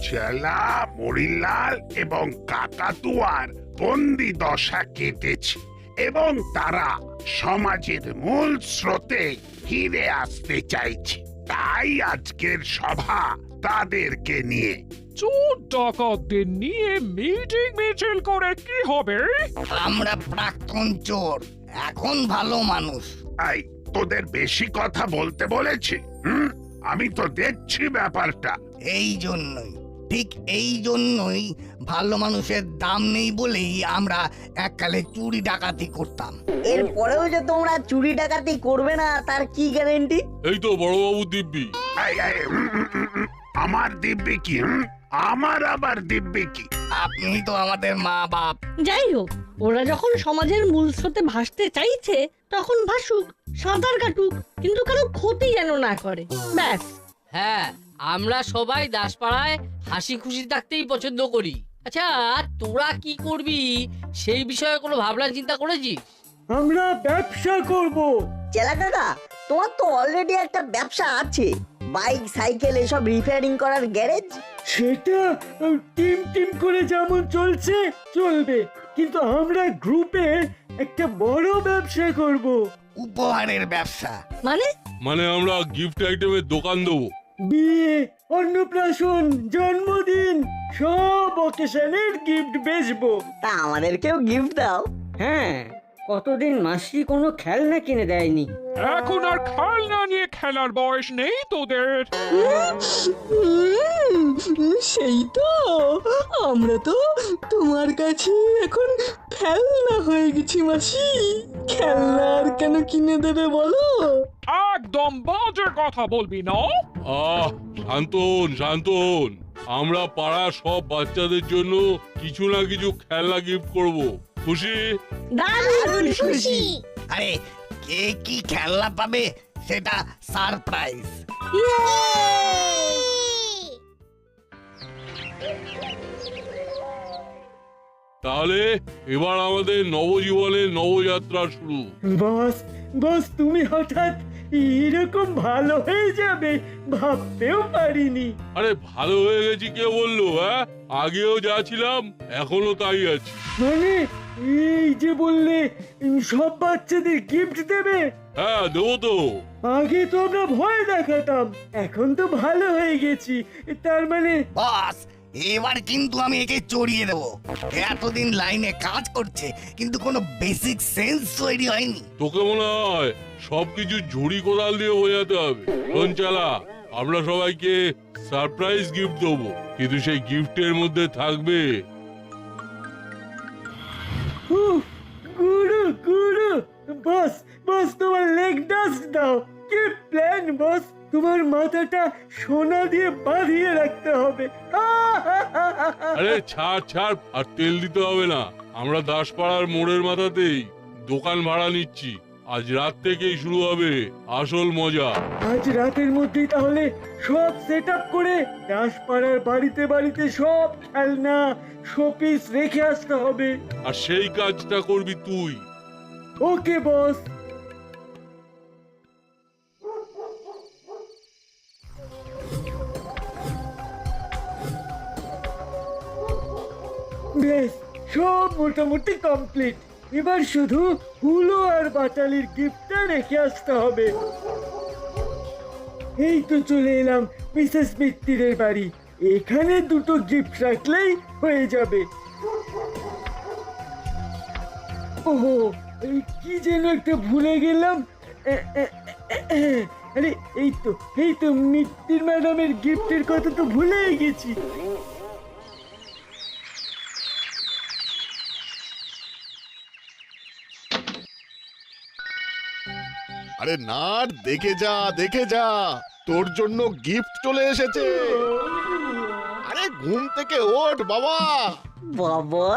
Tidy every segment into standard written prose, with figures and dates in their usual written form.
চেলা, মরিলাল এবং কাকাতুয়ার বন্দি দশা কেটেছে এবং তারা সমাজের মূল স্রোতে ফিরে আসতে চাইছে। তাই আজকের সভা তাদেরকে নিয়ে। চোর ডাকাতদের নিয়ে মিটিং মিছিল করে কি হবে? আমরা প্রাক্তন চোর, এখন ভালো মানুষ। এই, তোদের বেশি কথা বলতে বলেছি? আমি তো দেখছি ব্যাপারটা। এই জন্যই, ঠিক এই জন্যই ভালো মানুষের দাম নেই বলেই আমরা এককালে চুরি ডাকাতি করতাম। এরপরেও যে তোমরা চুরি ডাকাতি করবে না তার কি গ্যারেন্টি? এই তো বড়বাবু দিব্যি। আমার দিব্যি কি? আমার আবার দিব্যি কি? আপনি তো আমাদের মা বাপ। যাই হোক, ওরা যখন সমাজের মূল স্রোতে ভাসতে চাইছে তখন ভাসুক, সাঁতার কাটুক, কিন্তু কারো ক্ষতি যেন না করে, ব্যাস। হ্যাঁ, আমরা সবাই দাসপাড়ায় হাসি খুশি থাকতেই পছন্দ করি। আচ্ছা, তোরা কি করবি সেই বিষয়ে কোনো ভাবনা চিন্তা করেছিস? আমরা ব্যবসা করব। চেলা কাকা, তোমার তো অলরেডি একটা ব্যবসা আছে, বাইক সাইকেল এসব রিপেয়ারিং করার গ্যারেজ। সেটা টিম টিম করে যেমন চলছে চলবে, কিন্তু আমরা গ্রুপে একটা বড় ব্যবসা করব। উপহারের ব্যবসা। মানে আমরা গিফট আইটেমের দোকান দেবো। বিয়ে, অন্নপ্রাশন, জন্মদিন সব অকেশনের গিফট বেচবো। তা আমাদেরকেও গিফট দাও। হ্যাঁ, কতদিন মাসি কোনো খেলনা কিনে দেয়নি। এখন আর খেলনা নিয়ে খেলার বয়স নেই তোদের। সেই তো, আমরা তো তোমার কাছে এখন খেলনা হয়ে গেছি মাসি। খেলনা আর কেন কিনে দেবে বলো? একদম বাজে কথা বলবি না। শান্তন শান্তন, আমরা পাড়ার সব বাচ্চাদের জন্য কিছু না কিছু খেলনা গিফট করব। খুশি? দারুণ খুশি। আরে কে কি খেলনা পাবে সেটা সারপ্রাইজ। তাহলে এবার আমাদের নবজীবনের নবযাত্রা শুরু। বস, বস তুমি হঠাৎ এরকম ভালো হয়ে যাবে ভাবতেও পারিনি। আরে ভালো হয়ে গেছি কে বললো? আগেও যা ছিলাম এখনো তাই আছি। মানে এই যে বললে সব বাচ্চাদের গিফট দেবে? হ্যাঁ, দেবো তো। আগে তো আমরা ভয় দেখাতাম, এখন তো ভালো হয়ে গেছি, তার মানে? বস, এবার কিন্তু আমি একে চড়িয়ে দেবো। এতদিন লাইনে কাজ করছে কিন্তু কোনো বেসিক সেন্স তৈরি হয়নি। তোকে মনে হয় সবকিছু ঝুড়ি কোদাল দিয়ে বোঝাতে হবে। শোন চালা, আমরা সবাইকে সারপ্রাইজ গিফট দেবো, কিন্তু সেই গিফটের মধ্যে থাকবে গুরু গুরু। বস, বস তোমার লেগ ডাস্ট দাও। কি প্ল্যান বস? তোমার মাথাটা সোনা দিয়ে বাঁধিয়ে রাখতে হবে। আরে ছাড় ছাড়, আর তেল দিতে হবে না। আমরা দাসপাড়ার মোড়ের মাথাতেই দোকান ভাড়া নিচ্ছি। আজ রাত থেকেই শুরু হবে আসল মজা। আজ রাতের মধ্যেই তাহলে সব সেট আপ করে দাসপাড়ার বাড়িতে বাড়িতে সব খেলনা শোপিস রেখে আসতে হবে। আর সেই কাজটা করবি তুই। ওকে বস। বেশ, সব মোটামুটি কমপ্লিট। এবার শুধু হুলো আর বাটালির গিফটটা রেখে আসতে হবে। এই তো চলে এলাম মিসেস মিত্তিরের বাড়ি। এখানে দুটো গিফট রাখলেই হয়ে যাবে। ওহো, কি যেন একটা ভুলে গেলাম। আরে এই তো মিত্তির ম্যাডামের গিফটের কথা তো ভুলেই গেছি। আরে নাট, দেখে যা দেখে যা, তোর জন্য গিফট চলে এসেছে। আরে ঘুম থেকে ওঠ বাবা। বাবা,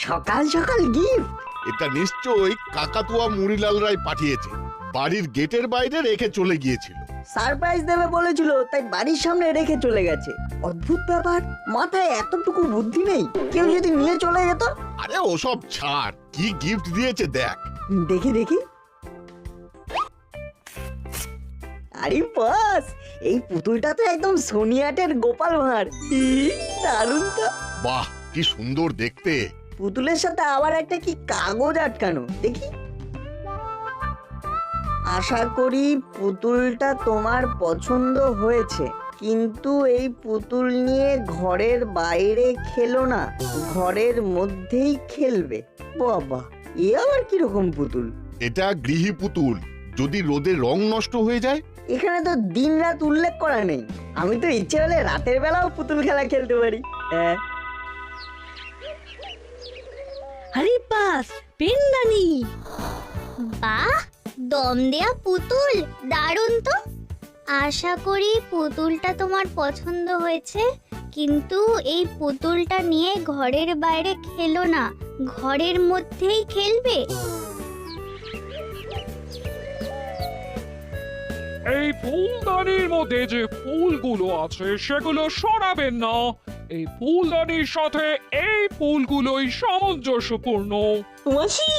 সকাল সকাল গিফট? এটা নিশ্চয়ই কাকাতুয়া মুড়িলাল রায় পাঠিয়েছে। বাড়ির গেটের বাইরে রেখে চলে গিয়েছিল। সারপ্রাইজ দেবে বলেছিল, তাই বাড়ির সামনে রেখে চলে গেছে। অদ্ভুত ব্যাপার, মাথায় এতটুকু বুদ্ধি নেই। কেউ যদি নিয়ে চলে যেত। আরে ওসব ছাড়, কি গিফট দিয়েছে দেখ। দেখি দেখি। আরে বস, এই পুতুলটা তো একদম সোনিয়াটের গোপাল ভাঁড়। দারুণ তো। বাহ কি সুন্দর দেখতে। পুতুলের সাথে আবার একটা কি কাগজ আটকানো, দেখি। আশা করি পুতুলটা তোমার পছন্দ হয়েছে, কিন্তু এই পুতুল নিয়ে ঘরের বাইরে খেলো না, ঘরের মধ্যেই খেলবে। বাবা, এ আবার কিরকম পুতুল? এটা গৃহী পুতুল, যদি রোদে রং নষ্ট হয়ে যায়। এখানে তো দিন রাত উল্লেখ করা নেই, আমি তো ইচ্ছে হলে রাতের বেলাও পুতুল খেলা খেলতে পারি। আরে বাস, পেনদানি। বাহ, দম দেয়া পুতুল, দারুণ তো। আশা করি পুতুলটা তোমার পছন্দ হয়েছে, কিন্তু এই পুতুলটা নিয়ে ঘরের বাইরে খেলো না, ঘরের মধ্যেই খেলবে। এই ফুলদানির মধ্যে যে ফুলগুলো আছে সেগুলো সরাবেন না। এই ফুলদানির সাথে এই ফুলগুলোই সামঞ্জস্যপূর্ণ। মাসি,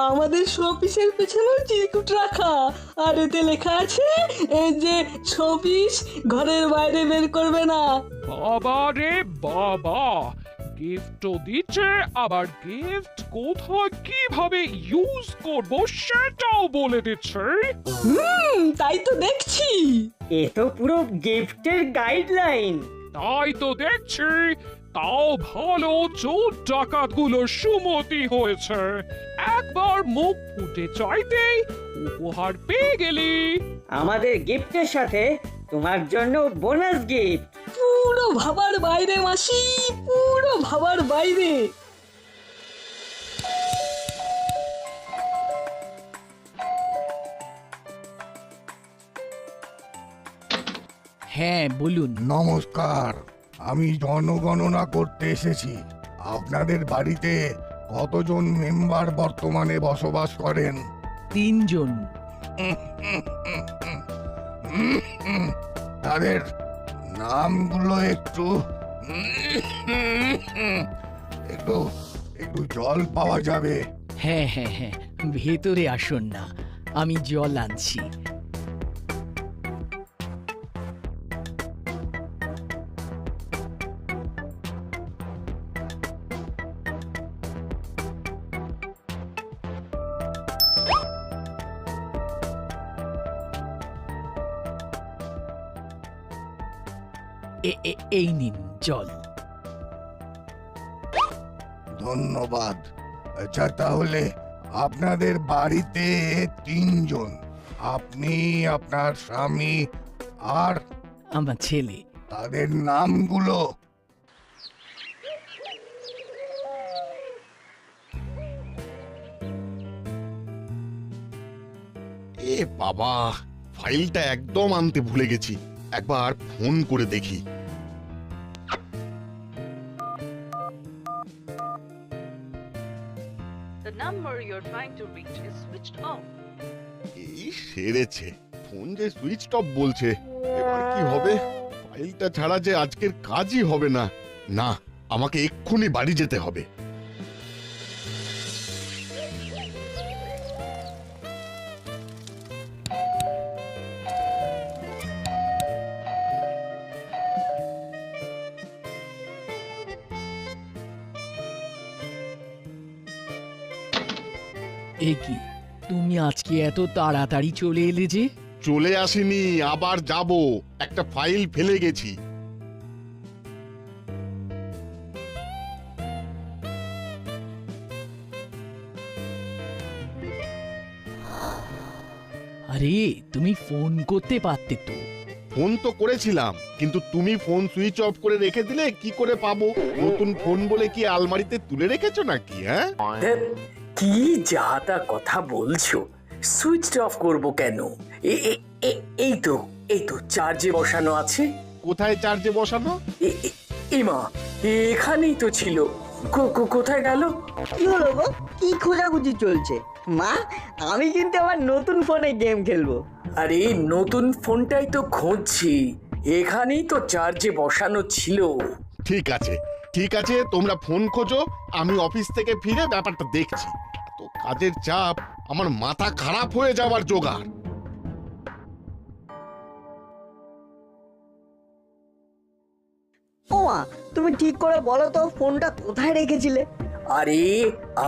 আমাদের শোপিসের পেছনেও চিরকুট রাখা, আর এতে লেখা আছে এই যে শোপিস ঘরের বাইরে বের করবে না। বাবা রে বাবা, গিফটও দিচ্ছে, আবার গিফট কোথায় কিভাবে ইউজ করব সেটাও বলে দিচ্ছে। তাই তো দেখছি। এ তো পুরো গিফটের গাইডলাইন। তাই তো দেখছি, তাও ভালো চোর ডাকাত গুলো সুমতি হয়েছে। একবার মুখ ফুটে চাইতেই উপহার পেয়ে গেলি। আমাদের গিফটের সাথে তোমার জন্য বোনাস গিফট। পুরো ভাবার বাইরে মাসি, পুরো ভাবার বাইরে। হ্যাঁ বলুন। নমস্কার, আমি জনগণনা করতে এসেছি। আপনাদের বাড়িতে কতজন মেম্বার বর্তমানে বসবাস করেন? 3 জন। তাদের নামগুলো একটু একটু একটু জল পাওয়া যাবে? হ্যাঁ হ্যাঁ হ্যাঁ, ভেতরে আসুন না, আমি জল আনছি। এই নিন জল। ধন্যবাদ। আচ্ছা, তাহলে আপনাদের বাড়িতে 3 জন, আপনি, আপনার স্বামী আর আমার ছেলে। তাদের নামগুলো? এ বাবা, ফাইলটা একদম আনতে ভুলে গেছি, একবার ফোন করে দেখি। এই সেরেছে, ফোন যে সুইচ অফ বলছে। এবার কি হবে? ফাইলটা ছাড়া যে আজকের কাজই হবে না। না, আমাকে এক্ষুনি বাড়ি যেতে হবে। এ কি, তুমি আজকে এত তাড়াতাড়ি চলে এলে যে? চলে আসিনি, আবার যাব, একটা ফাইল ফেলে গেছি। আরে তুমি ফোন করতে পারতে তো। ফোন তো করেছিলাম, কিন্তু তুমি ফোন সুইচ অফ করে রেখে দিলে, কি করে পাবো? নতুন ফোন বলে কি আলমারিতে তুলে রেখেছো নাকি? হ্যাঁ, কি যা তা কথা বলছো? সুইচ অফ করব কেন? এই তো চার্জে বসানো আছে। কোথায় চার্জে বসানো? মা, এখানেই তো ছিল, কোথায় গেল? কি হলো গো, কি খোঁজাখুঁজি চলছে? মা, আমি কিন্তু আমার নতুন ফোনে গেম খেলবো। আরে নতুন ফোনটাই তো খুঁজছি, এখানেই তো চার্জে বসানো ছিল। ঠিক আছে ঠিক আছে, তোমরা ফোন খোঁজো, আমি অফিস থেকে ফিরে ব্যাপারটা দেখছি। এত কাজের চাপ, আমার মাথা খারাপ হয়ে যাওয়ার জোগাড়। মা, তুমি ঠিক করে বলো তো ফোনটা কোথায় রেখেছিলে? আরে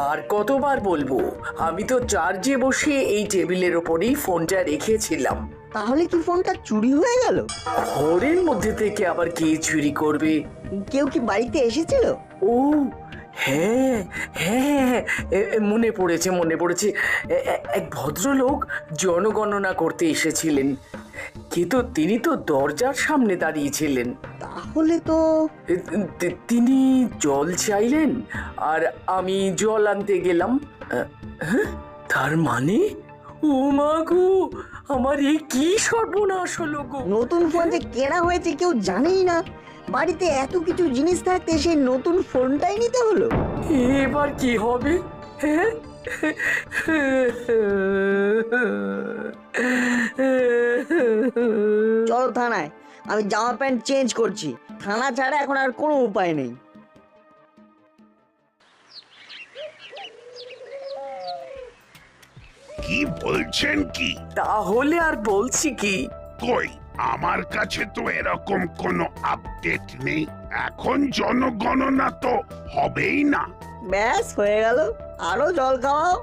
আর কতবার বলবো, আমি তো চার্জে বসে এই টেবিলের ওপরেই ফোনটা রেখেছিলাম। তাহলে কি ফোনটা চুরি হয়ে গেল? ঘরের মধ্যে থেকে আবার কে চুরি করবে? কেউ কি বাড়িতে এসেছিল? ও হ্যাঁ হ্যাঁ, মনে পড়েছে মনে পড়েছে, এক ভদ্রলোক জনগণনা করতে এসেছিলেন, কিন্তু তিনি তো দরজার সামনে দাঁড়িয়েছিলেন। তাহলে তো তিনি জল চাইলেন আর আমি জল আনতে গেলাম। হ্যাঁ, তার মানে ও মা গো, আমার এই কি সর্বনাশ হলো গো! নতুন ফোন যে কেনা হয়েছে কেউ জানেই না, বাড়িতে এত কিছু জিনিস থাকতে সেই নতুন ফোনটাই নিতে হলো। এবার কি হবে? হ্যাঁ, চলো থানায়, আমি জামা প্যান্ট চেঞ্জ করছি। থানা ছাড়া এখন আর কোনো উপায় নেই। কি বলছেন কি? তাহলে আর বলছি কি, কই আমার কাছে তো এরকম কোনো আপডেট নেই। এখন জনগণনা তো হবেই না। ব্যাস হয়ে গেল, আরো জল খাওয়াও।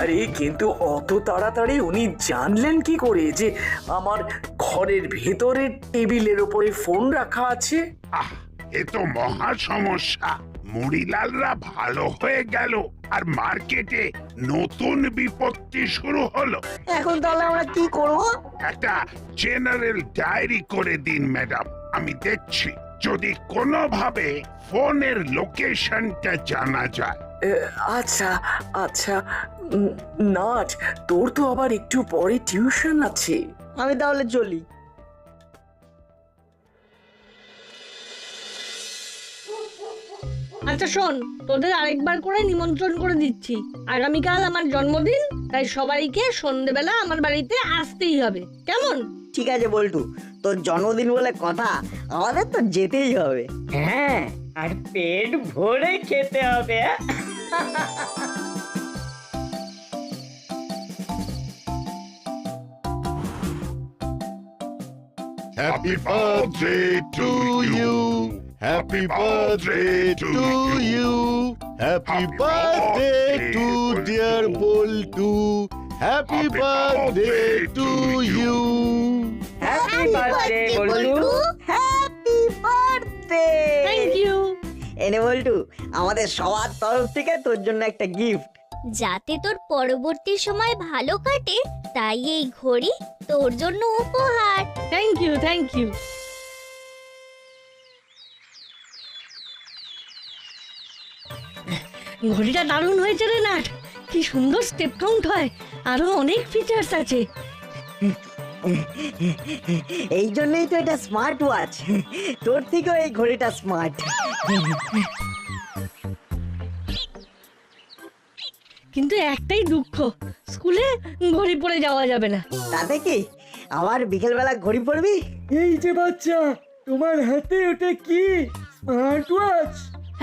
আরে কিন্তু অত তাড়াতাড়ি উনি জানলেন কি করে যে আমার ঘরের ভেতরের টেবিলের ওপরে ফোন রাখা আছে? আহ, এ তো মহা সমস্যা। মুড়িলালরা ভালো হয়ে গেল আর মার্কেটে নতুন বিপত্তি শুরু হলো। এখন তাহলে আমরা কি করব? একটা জেনারেল ডায়েরি করে দিন ম্যাডাম, আমি দেখছি যদি কোনোভাবে ফোনের লোকেশনটা জানা যায়। আচ্ছা আচ্ছা, নাট, তোর তো আবার একটু পরে টিউশন আছে। আমি তাহলে চলি। আচ্ছা শোন, তোদের আরেকবার করে নিমন্ত্রণ করে দিচ্ছি। আগামীকাল আমার জন্মদিন, তাই সবাইকে সন্ধেবেলা আমার বাড়িতে আসতেই হবে, কেমন? ঠিক আছে বল্টু, তোর জন্মদিন বলে কথা, আমাদের তো যেতেই হবে। হ্যাঁ, আর পেট ভরে খেতে হবে। Happy birthday to you. Happy birthday to you. Happy birthday to dear Boltu. Happy birthday to you. Happy birthday Boltu. Happy birthday. Thank you. এনে বল্টু, আমাদের সবার তরফ থেকে তোর জন্য একটা গিফট। যাতে তোর পরবর্তী সময় ভালো কাটে, তাই এই ঘড়ি তোর জন্য উপহার। Thank you, thank you. ঘড়িটা দারুণ হয়েছে রে নাট, কি সুন্দর স্টেপ কাউন্ট হয়, আরো অনেক ফিচার্স আছে। এই জন্যই তো এটা স্মার্ট ওয়াচ। তোর থেকেও এই ঘড়িটা স্মার্ট। কিন্তু একটাই দুঃখ, স্কুলে ঘড়ি পরে যাওয়া যাবে না। তাতে কি, আবার বিকেলবেলা ঘড়ি পরবি? এই যে বাচ্চা, তোমার হাতে ওটা কি? Smart watch?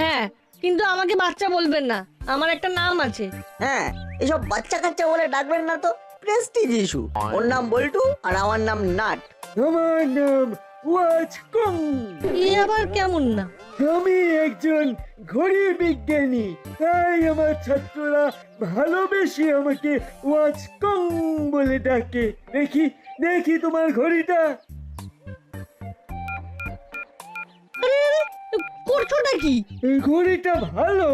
হ্যাঁ, কিন্তু আমাকে বাচ্চা বলবেন না, আমার একটা নাম আছে। হ্যাঁ, এসব বাচ্চা কাচ্চা বলে ডাকবেন না তো, প্রেস্টিজ ইস্যু। ওর নাম বল্টু আর আমার নাম নাট। আমার নাম ওয়াচ কং। এ আবার কেমন না? আমি একজন ঘড়ি বিজ্ঞানী, তাই আমার ছাত্ররা ভালোবেসে আমাকে ওয়াচ কং বলে ডাকে। দেখি দেখি তোমার ঘড়িটা। আরে আরে, করছোটা কি? এই ঘড়িটা ভালো,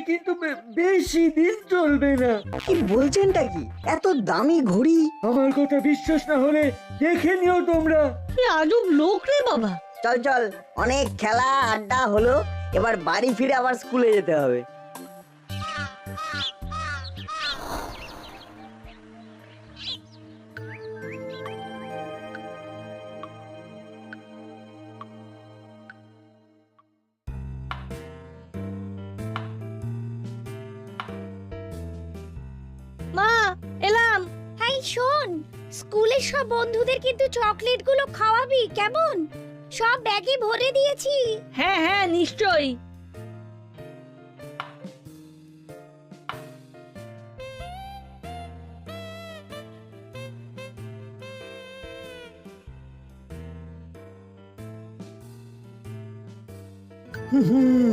কিন্তু বেশি দিন চলবে না। কি বলছেনটা কি? এত দামি ঘড়ি? আমার কথা বিশ্বাস না হলে দেখে নিও তোমরা। কি আজব লোক রে বাবা। চল চল, অনেক খেলা আড্ডা হলো, এবার বাড়ি ফিরে আবার স্কুলে যেতে হবে। মা, এলাম। হাই শোন, স্কুলের সব বন্ধুদের কিন্তু চকলেটগুলো খাওয়াবি, কেমন? সব ব্যাগে ভরে দিয়েছি। হ্যাঁ হ্যাঁ, নিশ্চয়ই।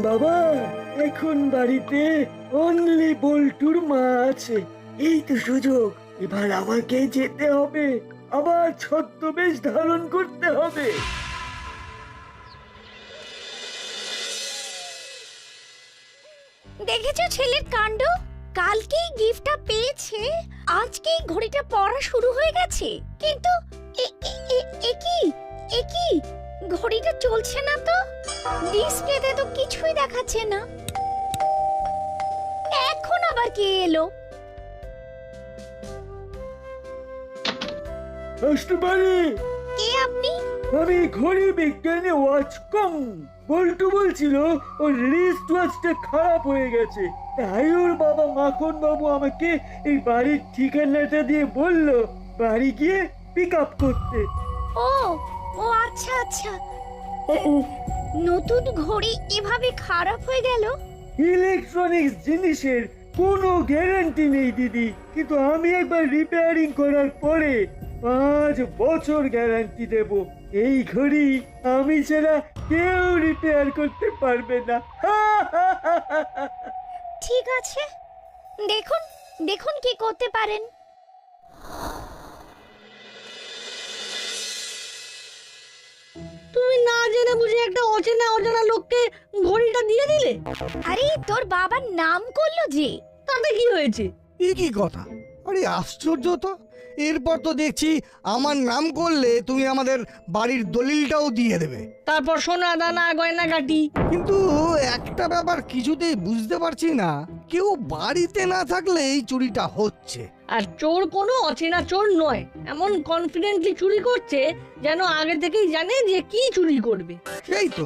বাবা, এখন বাড়িতে অনলি বল্টুর মা আছে। এই তো সুযোগ, এবার আমাকে যেতে হবে, আবার ছদ্মবেশ ধারণ করতে হবে। দেখেছো ছেলের কাণ্ড? কালকেই গিফটটা পেয়েছে, আজকেই ঘড়িটা পরা শুরু হয়ে গেছে। কিন্তু এ কি ঘড়িটা চলছে না তো, ডিসপ্লেতে তো কিছুই দেখাচ্ছে না। এখন আবার কে এলো? আসতে পারি? কে আপনি? আমি ঘড়ি বিজ্ঞানী ওয়াচকং। বল্টু বলছিল ওর রিস্ট ওয়াচটা খারাপ হয়ে গেছে, তাই ওর বাবা মাখন বাবু আমাকে এই বাড়ির ঠিকানাটা দিয়ে বলল বাড়ি গিয়ে পিক আপ করতে। ও ও আচ্ছা আচ্ছা, নতুন ঘড়ি এভাবে খারাপ হয়ে গেল? ইলেকট্রনিক্স জিনিসের কোনো গ্যারান্টি নেই দিদি, কিন্তু আমি একবার রিপেয়ারিং করার পরে 5 বছর গ্যারান্টি দেব। এই ঘড়ি আমি ছাড়া কেউ রিপেয়ার করতে পারবে না। ঠিক আছে, দেখুন দেখুন কি করতে পারেন। তুমি না জেনে বুঝে একটা অচেনা অজানা লোককে ঘড়িটা দিয়ে দিলে। আরে তোর বাবার নাম করলো যে, তাতে কি হয়েছে? এ কি কথা? আরে আশ্চর্য তো, এরপর তো দেখছি আমার নাম করলে তুমি আমাদের বাড়ির দলিলটাও দিয়ে দেবে। তারপর সোনা দানা গয়না কাটি। কিন্তু একটা ব্যাপার কিছুতেই বুঝতে পারছি না, কেউ বাড়িতে না থাকলে এই চুরিটা হচ্ছে। আর চোর কোনো অচেনা চোর নয়, এমন কনফিডেন্টলি চুরি করছে যেন আগে থেকেই জানে যে কি চুরি করবে। সেই তো,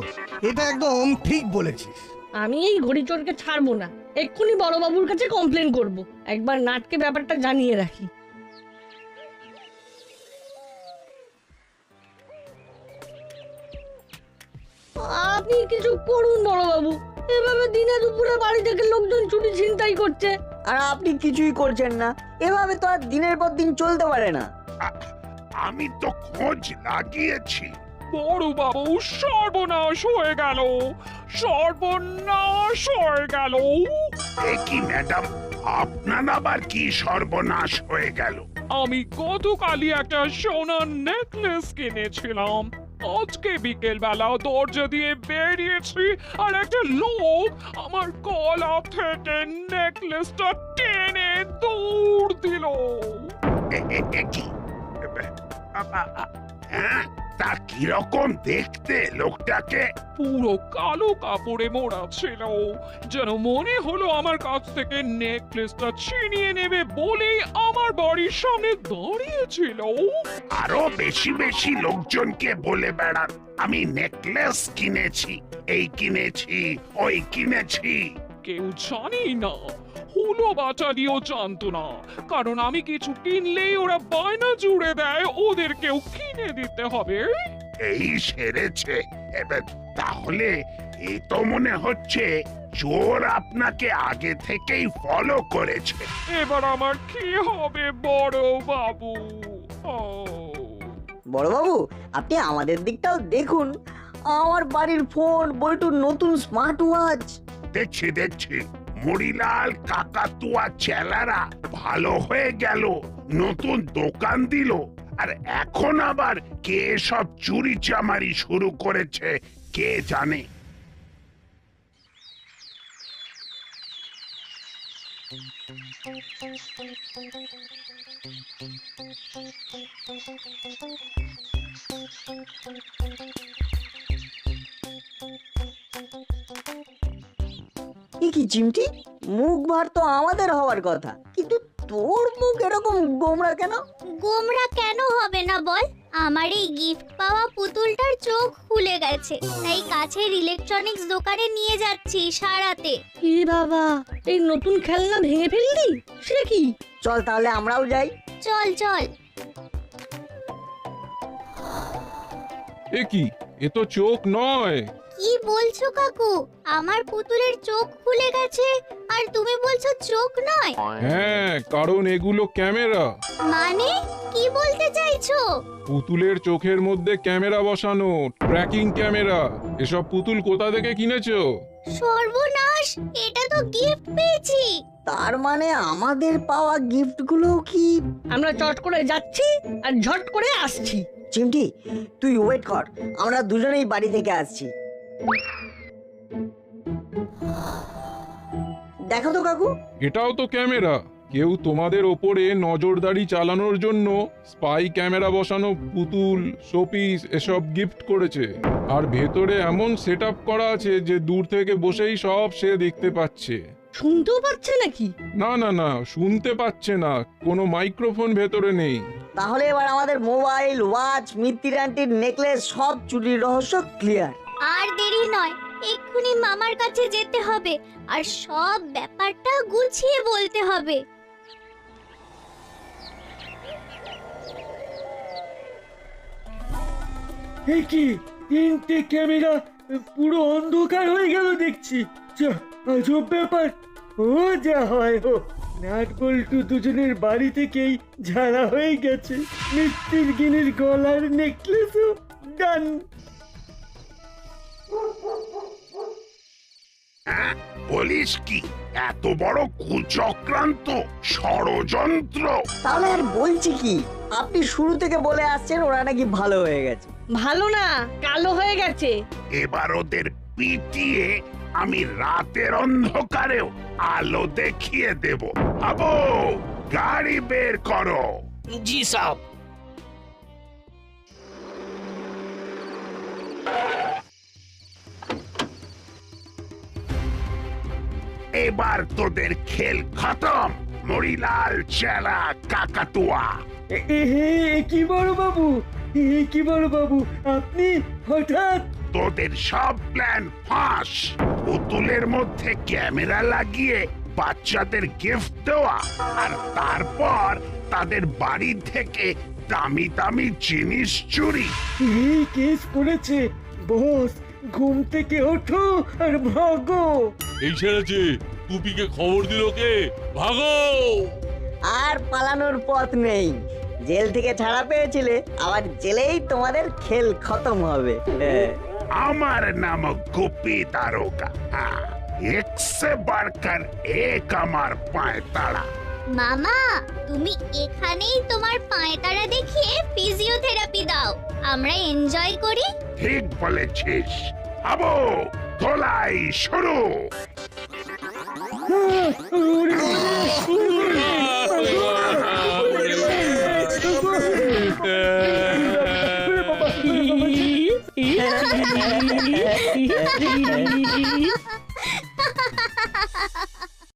এটা একদম ঠিক বলেছিস। আমি এই ঘড়ি চোরকে ছাড়বো না, এক্ষুনি বড়বাবুর কাছে কমপ্লেন করব। একবার নাটকে ব্যাপারটা জানিয়ে রাখি। আপনি কিছু করুন বড়বাবু, এভাবে দিনে দুপুরে বাড়ি থেকে লোকজন চুরি ছিনতাই করছে। আর আপনি কিছুই করছেন না, এভাবে তো আর দিনের পর দিন চলতে পারে না। আমি তো খোঁজ লাগিয়েছি। বড় বাবু, সর্বনাশ হয়ে গেল, সর্বনাশ হয়ে গেল। এ কি ম্যাডাম, আপনার আবার কি সর্বনাশ হয়ে গেল? আমি গতকালই একটা সোনার নেকলেস কিনেছিলাম, আজকে বিকেল বেলা দরজা দিয়ে বেরিয়েছি আর একটা লোক আমার গলা থেকে নেকলেসটা টেনে দৌড় দিল। কি? হ্যাঁ, তা কিরকম দেখতে লোকটাকে? পুরো কালো কাপড়ে মোড়া ছিল, যেন মনে হলো আমার কাছ থেকে নেকলেসটা ছিনিয়ে নেবে বলেই আমার বাড়ির সামনে দাঁড়িয়েছিল। আরো বেশি বেশি লোকজনকে বলে বেড়ান আমি নেকলেস কিনেছি, এই কিনেছি, ওই কিনেছি। কেউ জানি না, হুলো বাটালিও জানতো না, কারণ আমি কিছু কিনলেই ওরা বায়না জুড়ে দেয় ওদেরকেও কিনে দিতে হবে। এই সেরেছে। এবার তাহলে এই তো মনে হচ্ছে চোর আপনাকে আগে থেকেই ফলো করেছে। এবার আমার কি হবে বড় বাবু? বড়বাবু, আপনি আমাদের দিকটাও দেখুন, আমার বাড়ির ফোন, বল্টুর নতুন স্মার্ট ওয়াচ। দেখছি দেখছি, মরিলাল কাকাতুয়া চেলারা ভালো হয়ে গেল, নতুন দোকান দিল, আর এখন আবার কে সব চুরি চামারি শুরু করেছে কে জানে। কি চিমটি, মুখ ভার তো আমাদের হওয়ার কথা, কিন্তু তোর মুখ এরকম গোমড়া কেন? গোমরা কেন হবে না বল? আমার এই গিফট পাওয়া পুতুলটার চোখ খুলে গেছে, তাই কাছের ইলেকট্রনিক্স দোকানে নিয়ে যাচ্ছি সারাতে। কি বাবা, এই নতুন খেলনা ভেঙে ফেললি? সে কি? চল তাহলে আমরাও যাই। চল চল। এ কি, এ তো চোখ নয়। কি বলছো কাকু? আমার পুতুলের চোখ খুলে গেছে আর আর তুমি বলছো চোখ নয়? হ্যাঁ, কারণ এগুলো ক্যামেরা। মানে কি বলতে চাইছো? পুতুলের চোখের মধ্যে ক্যামেরা বসানো, ট্র্যাকিং ক্যামেরা। এসব পুতুল কোথা থেকে কিনেছো? সর্বনাশ, এটা তো গিফট পেয়েছি। তার মানে আমাদের পাওয়া গিফটগুলো কি? আমরা চট করে যাচ্ছি আর ঝট করে আসছি। চিমটি, তুই ওয়েট কর, আমরা দুজনেই বাড়ি থেকে আসছি। দেখো তো কাকু, এটাও তো ক্যামেরা। কেউ তোমাদের ওপরে নজরদারি চালানোর জন্য স্পাই ক্যামেরা বসানো পুতুল, শোপিস এসব গিফট করেছে। আর ভেতরে এমন সেটআপ করা আছে যে দূর থেকে বসেই সব সে দেখতে পাচ্ছে। শুনতেও পাচ্ছে নাকি? না না না, শুনতে পাচ্ছে না, কোনো মাইক্রোফোন ভেতরে নেই। তাহলে এবার আমাদের মোবাইল, ওয়াচ, মিত্তির আন্টির নেকলেস সব চুরির রহস্য ক্লিয়ার। আর দেরি নয়, এক্ষুনি মামার কাছে যেতে হবে আর সব ব্যাপারটা গুছিয়ে বলতে হবে। এই কি, 3টে ক্যামেরা পুরো অন্ধকার হয়ে গেল দেখছি। যা, আজব ব্যাপার। ও যা হয় হোক, নাট বল্টু দুজনের বাড়ি থেকেই ঝাড়া হয়ে গেছে। মিষ্টির গিনির গলার নেকলেসও ডান। বলিস কি, এত বড় কুচক্রান্ত, ষড়যন্ত্র? তাহলে আর বলছি কি, আপনি শুরু থেকে বলে আসছেন ওরা নাকি ভালো হয়ে গেছে। ভালো না, কালো হয়ে গেছে। এবার ওদের পিটিয়ে আমি রাতের অন্ধকারেও আলো দেখিয়ে দেব। আবো, গাড়ি বের করো। জি সাহেব। এবার তোদের খেল খতম, মরিলাল চেলা কাকাতুয়া। কি বড় বাবু, কি বড় বাবু, আপনি হঠাৎ? তোদের সব প্ল্যান ফাঁস। পুতুলের মধ্যে ক্যামেরা লাগিয়ে বাচ্চাদের গিফট দেওয়া, আর তারপর তাদের বাড়ি থেকে দামি দামি জিনিস চুরি। এই কেস পড়েছে বস, ঘুম থেকে ওঠো আর ভাগো। এই ছেড়েছে, টুপিকে খবর দিল কে? ভাগো! আর পালানোর পথ নেই। জেল থেকে ছাড়া পেয়েছিলে, আবার জেলেই তোমাদের খেল খতম হবে। আমার নাম গোপী দারোগা। একসে বাড়কার এক আমার পায়ে তাড়া। মামা, তুমি এখানেই তোমার পায়তারা দেখিয়ে ফিজিওথেরাপি দাও, আমরা এনজয় করি। ঠিক বলেছিস। আবো, ধোলাই শুরু। ই